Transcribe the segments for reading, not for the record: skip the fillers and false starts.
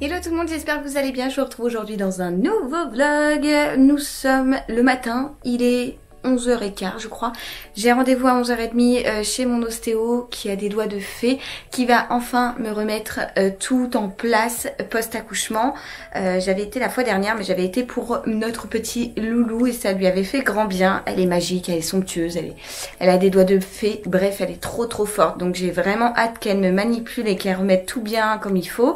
Hello tout le monde, j'espère que vous allez bien. Je vous retrouve aujourd'hui dans un nouveau vlog. Nous sommes le matin, il est 11h15 je crois. J'ai rendez-vous à 11h30 chez mon ostéo qui a des doigts de fée, qui va enfin me remettre tout en place post-accouchement. J'avais été la fois dernière, mais j'avais été pour notre petit loulou et ça lui avait fait grand bien. Elle est magique, elle est somptueuse, elle a des doigts de fée, bref elle est trop forte. Donc j'ai vraiment hâte qu'elle me manipule et qu'elle remette tout bien comme il faut.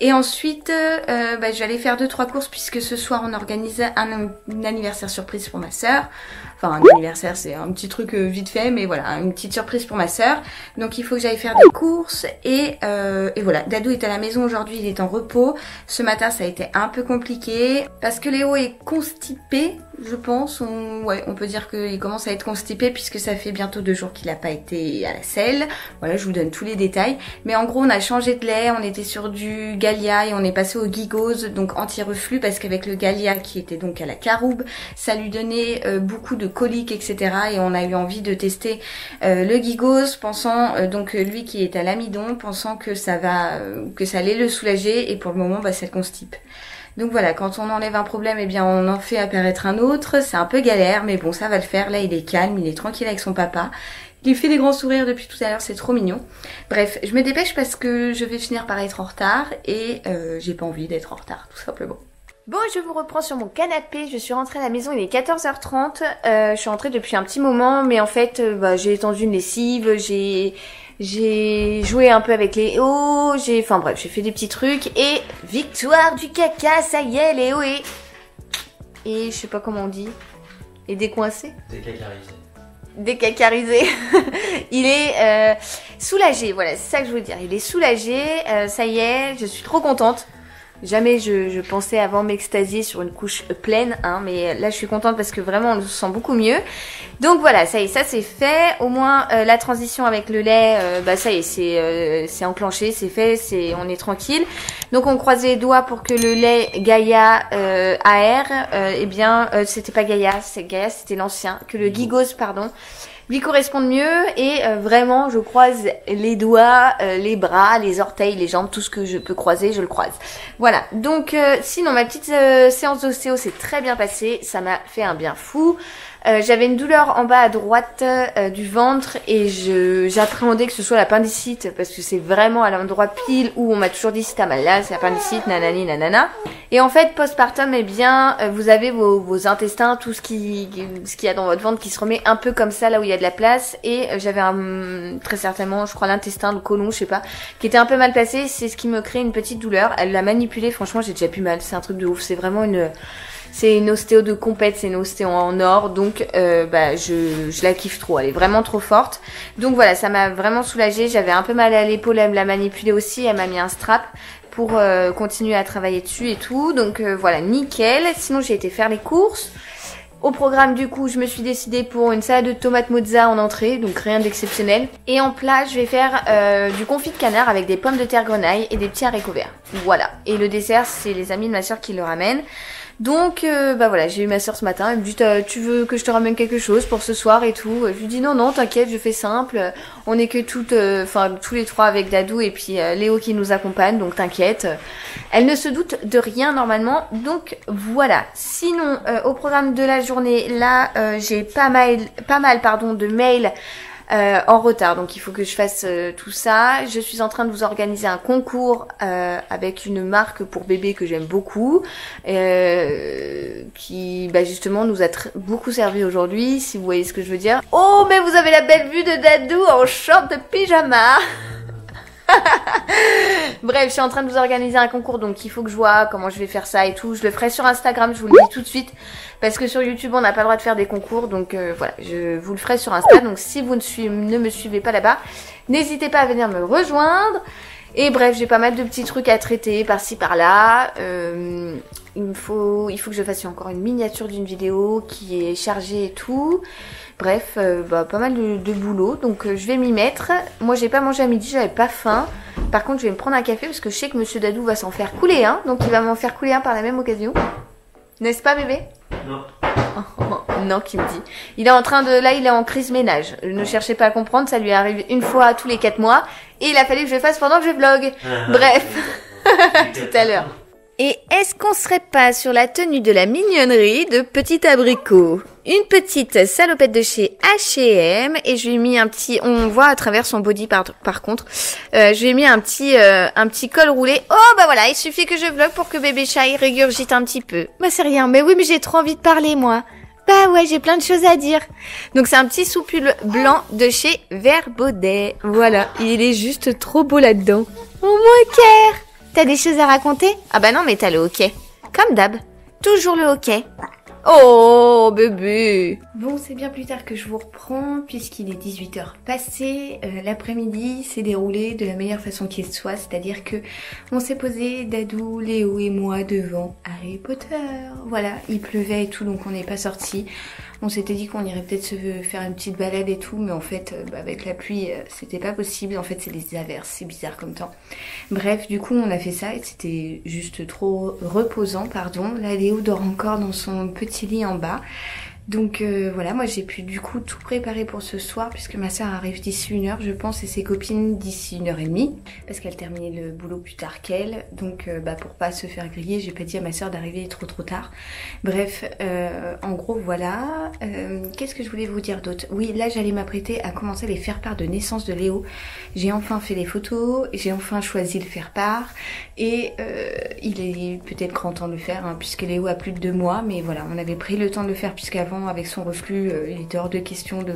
Et ensuite, j'allais faire 2-3 courses puisque ce soir on organise un anniversaire surprise pour ma sœur. Enfin, un anniversaire, c'est un petit truc vite fait, mais voilà, une petite surprise pour ma sœur. Donc il faut que j'aille faire des courses et voilà. Dadou est à la maison aujourd'hui, il est en repos. Ce matin, ça a été un peu compliqué parce que Léo est constipé, je pense. On peut dire qu'il commence à être constipé puisque ça fait bientôt 2 jours qu'il n'a pas été à la selle. Voilà, je vous donne tous les détails. Mais en gros, on a changé de lait, on était sur du Gallia et on est passé au Gigose, donc anti-reflux, parce qu'avec le Gallia qui était donc à la caroube, ça lui donnait beaucoup de coliques, etc. Et on a eu envie de tester le Gigose, pensant donc lui qui est à l'amidon, pensant que ça allait le soulager, et pour le moment ça le constipe. Donc voilà, quand on enlève un problème, eh bien on en fait apparaître un autre. C'est un peu galère, mais bon, ça va le faire. Là, il est calme, il est tranquille avec son papa. Il fait des grands sourires depuis tout à l'heure, c'est trop mignon. Bref, je me dépêche parce que je vais finir par être en retard et j'ai pas envie d'être en retard, tout simplement. Bon, je vous reprends sur mon canapé, je suis rentrée à la maison, il est 14h30, je suis rentrée depuis un petit moment, mais en fait, j'ai étendu une lessive, j'ai joué un peu avec Léo, enfin bref, j'ai fait des petits trucs, et victoire du caca, ça y est, Léo et je sais pas comment on dit, et décoincé. Décacarisé. Il est soulagé, voilà, c'est ça que je veux dire, il est soulagé, ça y est, je suis trop contente. Jamais je pensais avant m'extasier sur une couche pleine, hein, mais là je suis contente parce que vraiment on le sent beaucoup mieux. Donc voilà, ça y est, ça c'est fait. Au moins la transition avec le lait, ça y est, c'est enclenché, c'est fait, on est tranquille. Donc on croise les doigts pour que le lait Gaïa c'était pas Gaïa, c'était l'ancien, que le Gigose, pardon, lui corresponde mieux, et vraiment je croise les doigts, les bras, les orteils, les jambes, tout ce que je peux croiser, je le croise. Voilà, donc sinon ma petite séance d'ostéo s'est très bien passée, ça m'a fait un bien fou. J'avais une douleur en bas à droite du ventre et j'appréhendais que ce soit l'appendicite parce que c'est vraiment à l'endroit pile où on m'a toujours dit si t'as mal là, c'est l'appendicite, nanani nanana. Et en fait, postpartum, vous avez vos intestins, tout ce qu'il y a dans votre ventre qui se remet un peu comme ça là où il y a de la place, et j'avais très certainement, je crois, l'intestin, le côlon, je sais pas, qui était un peu mal placé, c'est ce qui me crée une petite douleur. Elle l'a manipulé, franchement j'ai déjà plus mal, c'est un truc de ouf, c'est vraiment c'est une ostéo de compète, c'est une ostéo en or, donc je la kiffe trop, elle est vraiment trop forte. Donc voilà, ça m'a vraiment soulagée, j'avais un peu mal à l'épaule, elle me l'a manipulé aussi, elle m'a mis un strap pour continuer à travailler dessus et tout, donc voilà, nickel. Sinon j'ai été faire les courses. Au programme du coup, je me suis décidée pour une salade de tomates mozza en entrée, donc rien d'exceptionnel. Et en plat, je vais faire du confit de canard avec des pommes de terre grenaille et des petits haricots verts. Voilà. Et le dessert, c'est les amis de ma soeur qui le ramènent. Donc voilà, j'ai eu ma soeur ce matin, elle me dit tu veux que je te ramène quelque chose pour ce soir et tout. Je lui dis non t'inquiète, je fais simple, on est que tous les trois avec Dadou et puis Léo qui nous accompagne, donc t'inquiète. Elle ne se doute de rien normalement, donc voilà. Sinon au programme de la journée, là j'ai pas mal de mails en retard, donc il faut que je fasse tout ça. Je suis en train de vous organiser un concours avec une marque pour bébé que j'aime beaucoup, qui justement nous a beaucoup servi aujourd'hui, si vous voyez ce que je veux dire. Oh, mais vous avez la belle vue de Dadou en short de pyjama. Bref, je suis en train de vous organiser un concours, donc il faut que je vois comment je vais faire ça et tout. Je le ferai sur Instagram, je vous le dis tout de suite, parce que sur YouTube on n'a pas le droit de faire des concours, donc voilà, je vous le ferai sur Insta. Donc si vous ne me suivez pas là-bas, n'hésitez pas à venir me rejoindre. Et bref, j'ai pas mal de petits trucs à traiter par-ci par-là. Il faut que je fasse encore une miniature d'une vidéo qui est chargée et tout. Bref, pas mal de boulot, donc je vais m'y mettre. Moi j'ai pas mangé à midi, j'avais pas faim. Par contre je vais me prendre un café parce que je sais que Monsieur Dadou va s'en faire couler un, donc il va m'en faire couler un par la même occasion. N'est-ce pas bébé? Non. Non, qui me dit. Il est en train de... Là, il est en crise ménage. Ne cherchez pas à comprendre, ça lui arrive une fois tous les 4 mois. Et il a fallu que je le fasse pendant que je vlog. Bref. tout à l'heure. Et est-ce qu'on serait pas sur la tenue de la mignonnerie de Petit Abricot? Une petite salopette de chez H&M et je lui ai mis un petit, on voit à travers son body par contre, je lui ai mis un petit col roulé. Oh bah voilà, il suffit que je vlog pour que bébé chat il régurgite un petit peu. Bah c'est rien, mais oui mais j'ai trop envie de parler moi. Bah ouais, j'ai plein de choses à dire. Donc c'est un petit soupule blanc de chez Verbaudet. Voilà, il est juste trop beau là-dedans. Oh mon cœur. T'as des choses à raconter? Ah bah non, mais t'as le hockey. Comme d'hab. Toujours le hockey. Oh, bébé. Bon, c'est bien plus tard que je vous reprends, puisqu'il est 18h passé. L'après-midi s'est déroulé de la meilleure façon qu'il soit, c'est-à-dire que on s'est posé, Dadou, Léo et moi, devant Harry Potter. Voilà, il pleuvait et tout, donc on n'est pas sortis. On s'était dit qu'on irait peut-être se faire une petite balade et tout, mais en fait, avec la pluie, c'était pas possible. En fait, c'est les averses, c'est bizarre comme temps. Bref, du coup, on a fait ça et c'était juste trop reposant, pardon. Là, Léo dort encore dans son petit lit en bas. Donc voilà, moi j'ai pu du coup tout préparer pour ce soir puisque ma soeur arrive d'ici 1h je pense et ses copines d'ici 1h30 parce qu'elle terminait le boulot plus tard qu'elle. Donc pour pas se faire griller, j'ai pas dit à ma soeur d'arriver trop tard. Bref, en gros voilà. Qu'est-ce que je voulais vous dire d'autre? Oui, là j'allais m'apprêter à commencer les faire-part de naissance de Léo. J'ai enfin fait les photos, j'ai enfin choisi le faire-part et il est peut-être grand temps de le faire hein, puisque Léo a plus de 2 mois, mais voilà, on avait pris le temps de le faire puisqu'avant avec son reflux, il était hors de question de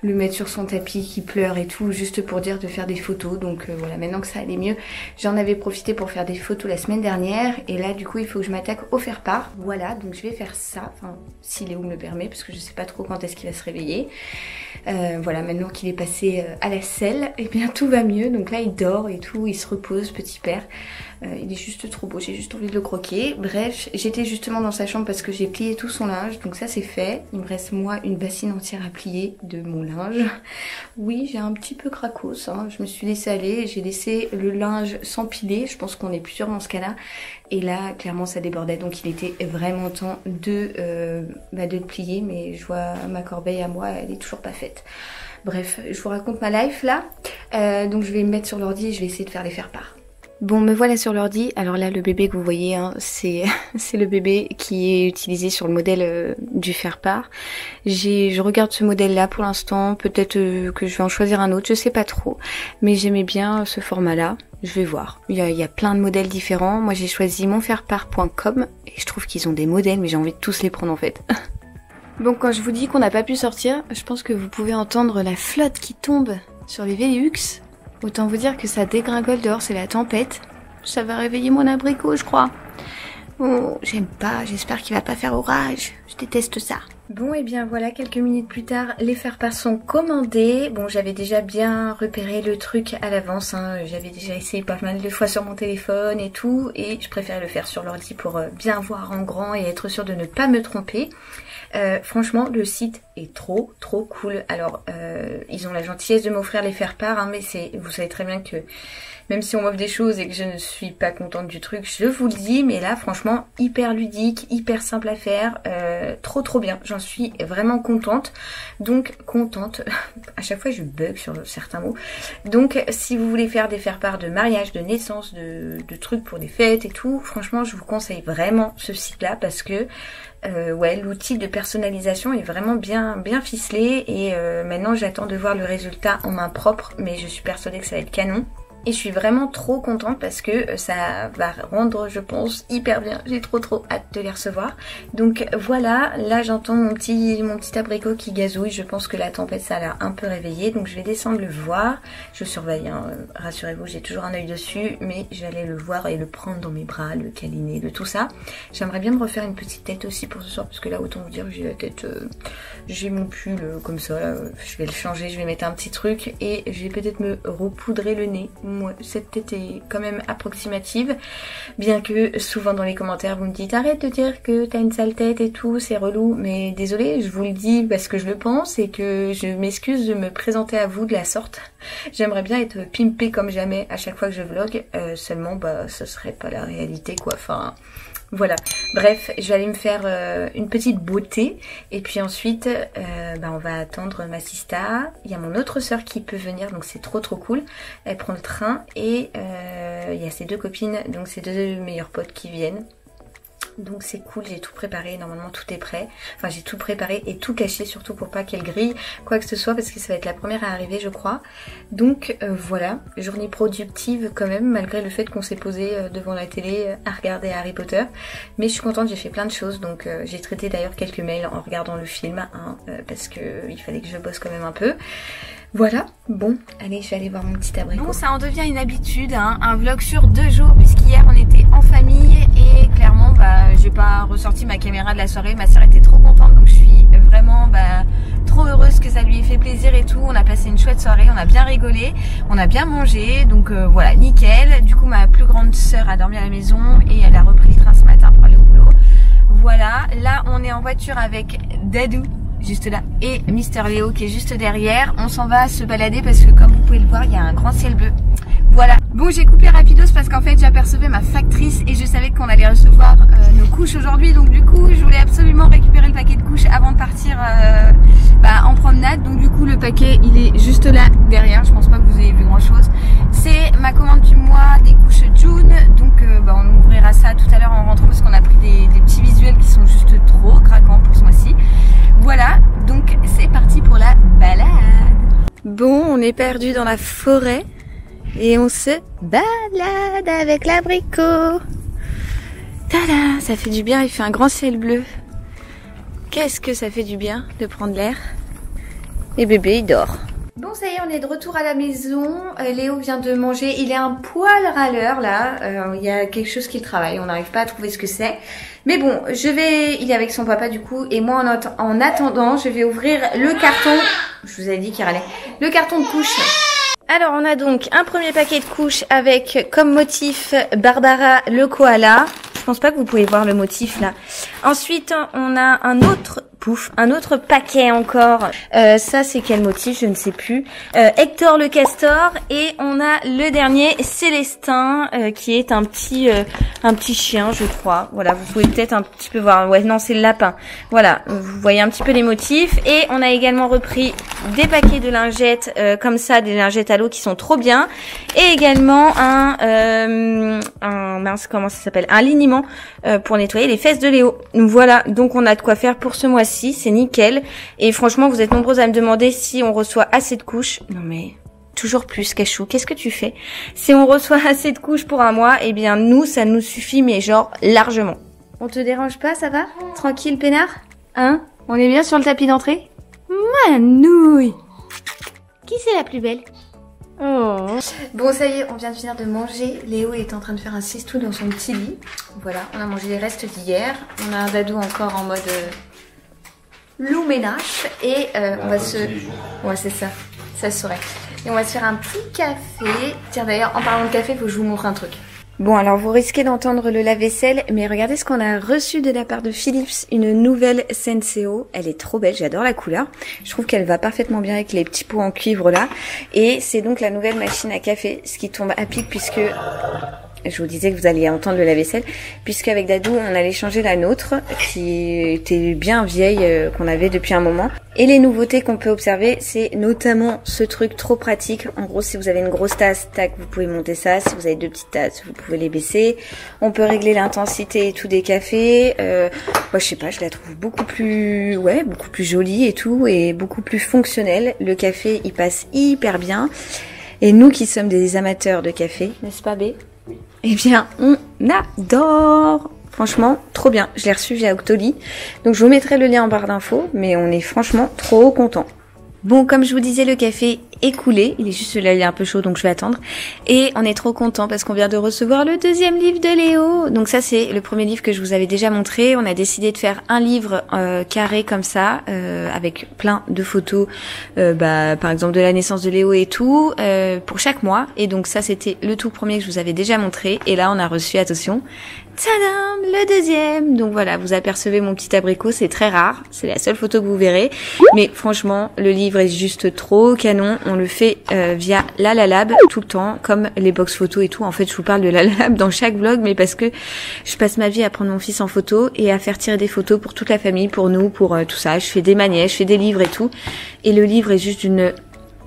le mettre sur son tapis qui pleure et tout, juste pour dire de faire des photos. Donc voilà, maintenant que ça allait mieux, j'en avais profité pour faire des photos la semaine dernière et là du coup il faut que je m'attaque au faire-part. Voilà, donc je vais faire ça, enfin si Léo me le permet, parce que je sais pas trop quand est-ce qu'il va se réveiller. Voilà, maintenant qu'il est passé à la selle, et bien tout va mieux. Donc là il dort et tout, il se repose, petit père. Il est juste trop beau, j'ai juste envie de le croquer. Bref, j'étais justement dans sa chambre parce que j'ai plié tout son linge, donc ça c'est fait. Il me reste moi une bassine entière à plier de mon linge. Oui, j'ai un petit peu cracos, hein. Je me suis laissée aller, j'ai laissé le linge s'empiler, je pense qu'on est plusieurs dans ce cas-là. Et là, clairement ça débordait, donc il était vraiment temps de le plier, mais je vois ma corbeille à moi, elle est toujours pas faite. Bref, je vous raconte ma life là. Donc je vais me mettre sur l'ordi et je vais essayer de faire les faire-part. Bon, me voilà sur l'ordi. Alors là, le bébé que vous voyez, hein, c'est le bébé qui est utilisé sur le modèle du faire-part. Je regarde ce modèle-là pour l'instant. Peut-être que je vais en choisir un autre, je sais pas trop. Mais j'aimais bien ce format-là. Je vais voir. Il y a plein de modèles différents. Moi, j'ai choisi monfairepart.com et je trouve qu'ils ont des modèles, mais j'ai envie de tous les prendre en fait. Bon, quand je vous dis qu'on n'a pas pu sortir, je pense que vous pouvez entendre la flotte qui tombe sur les Velux. Autant vous dire que ça dégringole dehors, c'est la tempête. Ça va réveiller mon abricot, je crois. Oh, j'aime pas, j'espère qu'il va pas faire orage. Je déteste ça. Bon, et bien voilà, quelques minutes plus tard, les faire-part sont commandés. Bon, j'avais déjà bien repéré le truc à l'avance, hein. J'avais déjà essayé pas mal de fois sur mon téléphone et tout. Et je préfère le faire sur l'ordi pour bien voir en grand et être sûre de ne pas me tromper. Franchement, le site est trop cool. Alors, ils ont la gentillesse de m'offrir les faire-part, hein, mais vous savez très bien que même si on m'offre des choses et que je ne suis pas contente du truc, je vous le dis, mais là, franchement, hyper ludique, hyper simple à faire, trop bien. J'en suis vraiment contente. Donc, contente, à chaque fois je bug sur certains mots. Donc, si vous voulez faire des faire-part de mariage, de naissance, de trucs pour des fêtes et tout, franchement, je vous conseille vraiment ce site-là parce que ouais, l'outil de personnalisation est vraiment bien ficelé et maintenant j'attends de voir le résultat en main propre, mais je suis persuadée que ça va être canon. Et je suis vraiment trop contente parce que ça va rendre, je pense, hyper bien. J'ai trop hâte de les recevoir. Donc voilà, là j'entends mon petit abricot qui gazouille. Je pense que la tempête ça l'a un peu réveillé. Donc je vais descendre le voir. Je surveille, hein, rassurez-vous, j'ai toujours un œil dessus. Mais j'allais le voir et le prendre dans mes bras, le câliner, tout ça. J'aimerais bien me refaire une petite tête aussi pour ce soir. Parce que là, autant vous dire que j'ai la tête... j'ai mon pull comme ça. Là. Je vais le changer, je vais mettre un petit truc. Et je vais peut-être me repoudrer le nez. Moi, cette tête est quand même approximative, bien que souvent dans les commentaires vous me dites arrête de dire que t'as une sale tête et tout, c'est relou, mais désolée, je vous le dis parce que je le pense et que je m'excuse de me présenter à vous de la sorte. J'aimerais bien être pimpée comme jamais à chaque fois que je vlog, seulement ce serait pas la réalité quoi, enfin Voilà, bref, je vais aller me faire une petite beauté et puis ensuite on va attendre ma sista. Il y a mon autre sœur qui peut venir, donc c'est trop cool. Elle prend le train et il y a ses deux copines, donc ses deux meilleurs potes qui viennent. Donc c'est cool, j'ai tout préparé, normalement tout est prêt. Enfin j'ai tout préparé et tout caché surtout pour pas qu'elle grille quoi que ce soit parce que ça va être la première à arriver je crois. Donc voilà, journée productive quand même malgré le fait qu'on s'est posé devant la télé à regarder Harry Potter. Mais je suis contente, j'ai fait plein de choses donc j'ai traité d'ailleurs quelques mails en regardant le film parce que il fallait que je bosse quand même un peu. Voilà, bon, allez je vais aller voir mon petit abricot. Bon ça en devient une habitude, un vlog sur 2 jours puisqu'hier on était en famille et clairement j'ai pas ressorti ma caméra de la soirée, ma soeur était trop contente donc je suis vraiment trop heureuse que ça lui ait fait plaisir et tout. On a passé une chouette soirée, on a bien rigolé, on a bien mangé donc voilà nickel. Du coup ma plus grande soeur a dormi à la maison et elle a repris le train ce matin pour aller au boulot. Voilà, là on est en voiture avec Dadou juste là et Mister Léo qui est juste derrière. On s'en va se balader parce que comme vous pouvez le voir il y a un grand ciel bleu. Voilà, bon j'ai coupé rapidos parce qu'en fait j'apercevais ma factrice et je savais qu'on allait recevoir nos couches aujourd'hui, donc du coup je voulais absolument récupérer le paquet de couches avant de partir en promenade. Donc du coup le paquet il est juste là derrière, je pense pas que vous ayez vu grand chose. C'est ma commande du mois des couches June, donc on ouvrira ça tout à l'heure en rentrant parce qu'on a pris des petits visuels qui sont juste trop craquants pour ce mois-ci. Voilà, donc c'est parti pour la balade. Bon, on est perdu dans la forêt et on se balade avec l'abricot. Tada, ça fait du bien, il fait un grand ciel bleu. Qu'est-ce que ça fait du bien de prendre l'air. Et bébé, il dort. Bon, ça y est, on est de retour à la maison. Léo vient de manger. Il est un poil râleur là. Il y a quelque chose qui travaille. On n'arrive pas à trouver ce que c'est. Mais bon, il est avec son papa du coup. Et moi, en attendant, je vais ouvrir le carton. Je vous avais dit qu'il râlait. Le carton de couches. Alors, on a donc un premier paquet de couches avec comme motif Barbara le koala. Je pense pas que vous pouvez voir le motif là. Ensuite, on a un autre paquet encore. Ça, c'est quel motif? Je ne sais plus. Hector le castor. Et on a le dernier, Célestin, qui est un petit chien, je crois. Voilà, vous pouvez peut-être un petit peu voir. Ouais, non, c'est le lapin. Voilà, vous voyez un petit peu les motifs. Et on a également repris des paquets de lingettes, comme ça, des lingettes à l'eau qui sont trop bien. Et également comment ça s'appelle? Un liniment pour nettoyer les fesses de Léo. Voilà, donc on a de quoi faire pour ce mois-ci, c'est nickel. Et franchement, vous êtes nombreux à me demander si on reçoit assez de couches. Non mais, toujours plus, Cachou, qu'est-ce que tu fais? Si on reçoit assez de couches pour un mois, eh bien nous, ça nous suffit, mais genre largement. On te dérange pas, ça va? Tranquille, peinard? Hein? On est bien sur le tapis d'entrée? Manouille! Qui c'est la plus belle? Oh. Bon, ça y est, on vient de finir de manger. Léo est en train de faire un siestou dans son petit lit. Voilà, on a mangé les restes d'hier. On a un Dadou encore en mode loup ménage. Et on va se... Ouais, c'est ça. Ça se saurait. Et on va se faire un petit café. Tiens, d'ailleurs, en parlant de café, faut que je vous montre un truc. Bon, alors vous risquez d'entendre le lave-vaisselle, mais regardez ce qu'on a reçu de la part de Philips, une nouvelle Senseo. Elle est trop belle, j'adore la couleur. Je trouve qu'elle va parfaitement bien avec les petits pots en cuivre là. Et c'est donc la nouvelle machine à café, ce qui tombe à pic puisque... Je vous disais que vous alliez entendre le lave-vaisselle, puisqu'avec Dadou, on allait changer la nôtre, qui était bien vieille, qu'on avait depuis un moment. Et les nouveautés qu'on peut observer, c'est notamment ce truc trop pratique. En gros, si vous avez une grosse tasse, tac, vous pouvez monter ça. Si vous avez 2 petites tasses, vous pouvez les baisser. On peut régler l'intensité et tout des cafés. Moi, je sais pas, je la trouve beaucoup plus jolie et tout, et beaucoup plus fonctionnelle. Le café, il passe hyper bien. Et nous qui sommes des amateurs de café, n'est-ce pas, B? Eh bien, on adore. Franchement, trop bien. Je l'ai reçu via Octoly. Donc, je vous mettrai le lien en barre d'infos. Mais on est franchement trop contents. Bon, comme je vous disais, le café est coulé. Il est juste là, il est un peu chaud, donc je vais attendre. Et on est trop contents parce qu'on vient de recevoir le 2e livre de Léo. Donc ça, c'est le premier livre que je vous avais déjà montré. On a décidé de faire un livre carré comme ça, avec plein de photos, par exemple de la naissance de Léo et tout, pour chaque mois. Et donc ça, c'était le tout premier que je vous avais déjà montré. Et là, on a reçu, attention, tadam, le deuxième. Donc voilà, vous apercevez mon petit abricot, c'est très rare, c'est la seule photo que vous verrez. Mais franchement, le livre est juste trop canon. On le fait via Lalalab tout le temps, comme les box photos et tout. En fait, je vous parle de Lalalab dans chaque vlog, mais parce que je passe ma vie à prendre mon fils en photo et à faire tirer des photos pour toute la famille, pour nous, pour tout ça. Je fais des manèges, je fais des livres et tout. Et le livre est juste d'une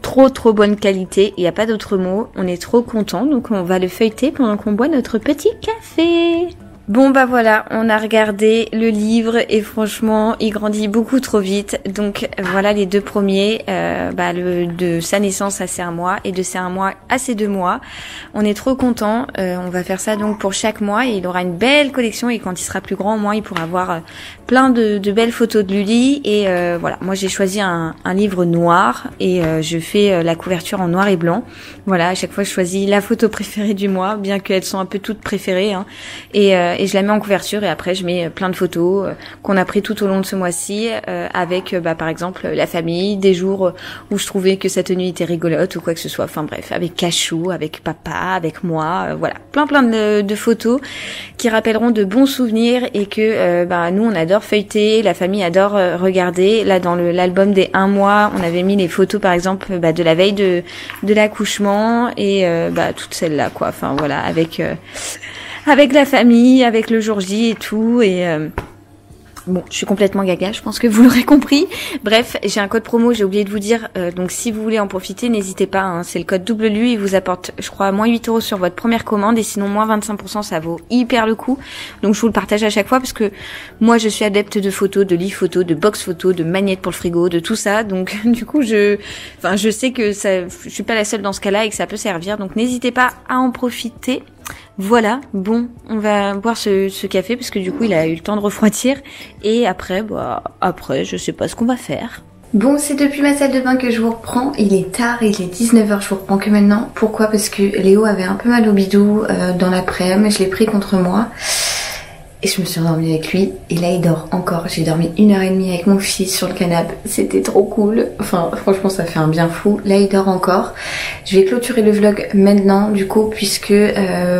trop bonne qualité, il n'y a pas d'autre mot, on est trop content, donc on va le feuilleter pendant qu'on boit notre petit café. Bon bah voilà, on a regardé le livre et franchement il grandit beaucoup trop vite, donc voilà les deux premiers, de sa naissance à ses 1 mois et de ses 1 mois à ses 2 mois. On est trop contents, on va faire ça donc pour chaque mois et il aura une belle collection et quand il sera plus grand au moins il pourra avoir plein de belles photos de Luli et voilà, moi j'ai choisi un livre noir et je fais la couverture en noir et blanc. Voilà, à chaque fois je choisis la photo préférée du mois, bien qu'elles sont un peu toutes préférées hein. Et je la mets en couverture et après je mets plein de photos qu'on a pris tout au long de ce mois-ci avec par exemple la famille, des jours où je trouvais que sa tenue était rigolote ou quoi que ce soit, enfin bref, avec Cachou, avec papa, avec moi, voilà, plein de photos qui rappelleront de bons souvenirs et que nous on adore feuilleter, la famille adore regarder. Là dans l'album des 1 mois, on avait mis les photos par exemple de la veille de l'accouchement et toutes celles-là quoi, enfin voilà, avec la famille, avec le jour J et tout et bon, je suis complètement gaga, je pense que vous l'aurez compris. Bref, j'ai un code promo, j'ai oublié de vous dire, donc si vous voulez en profiter, n'hésitez pas, hein, c'est le code WLU, il vous apporte, je crois, moins 8 € sur votre première commande, et sinon moins 25%, ça vaut hyper le coup. Donc je vous le partage à chaque fois, parce que moi je suis adepte de photos, de livres photos, de box photos, de magnettes pour le frigo, de tout ça, donc du coup je sais que ça, je suis pas la seule dans ce cas-là et que ça peut servir, donc n'hésitez pas à en profiter. Voilà, bon, on va boire ce café parce que du coup il a eu le temps de refroidir et après je sais pas ce qu'on va faire. Bon, c'est depuis ma salle de bain que je vous reprends, il est tard, il est 19 h, je vous reprends que maintenant. Pourquoi? Parce que Léo avait un peu mal au bidou dans l'après-midi, je l'ai pris contre moi. Et je me suis endormie avec lui et là il dort encore. J'ai dormi 1h30 avec mon fils sur le canapé, c'était trop cool. Enfin franchement ça fait un bien fou. Là il dort encore. Je vais clôturer le vlog maintenant du coup puisque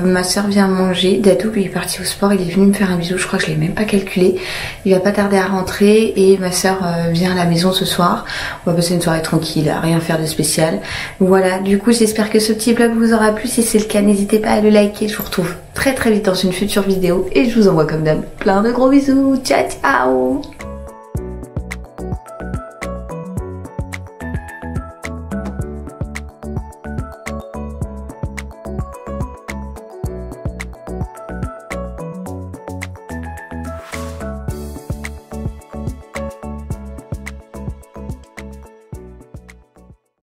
ma soeur vient manger. Dadou lui est parti au sport, il est venu me faire un bisou, je crois que je l'ai même pas calculé. Il va pas tarder à rentrer et ma soeur vient à la maison ce soir. On va passer une soirée tranquille, à rien faire de spécial. Voilà, du coup j'espère que ce petit vlog vous aura plu. Si c'est le cas n'hésitez pas à le liker. Je vous retrouve très vite dans une future vidéo et je vous envoie comme d'hab plein de gros bisous. Ciao ciao.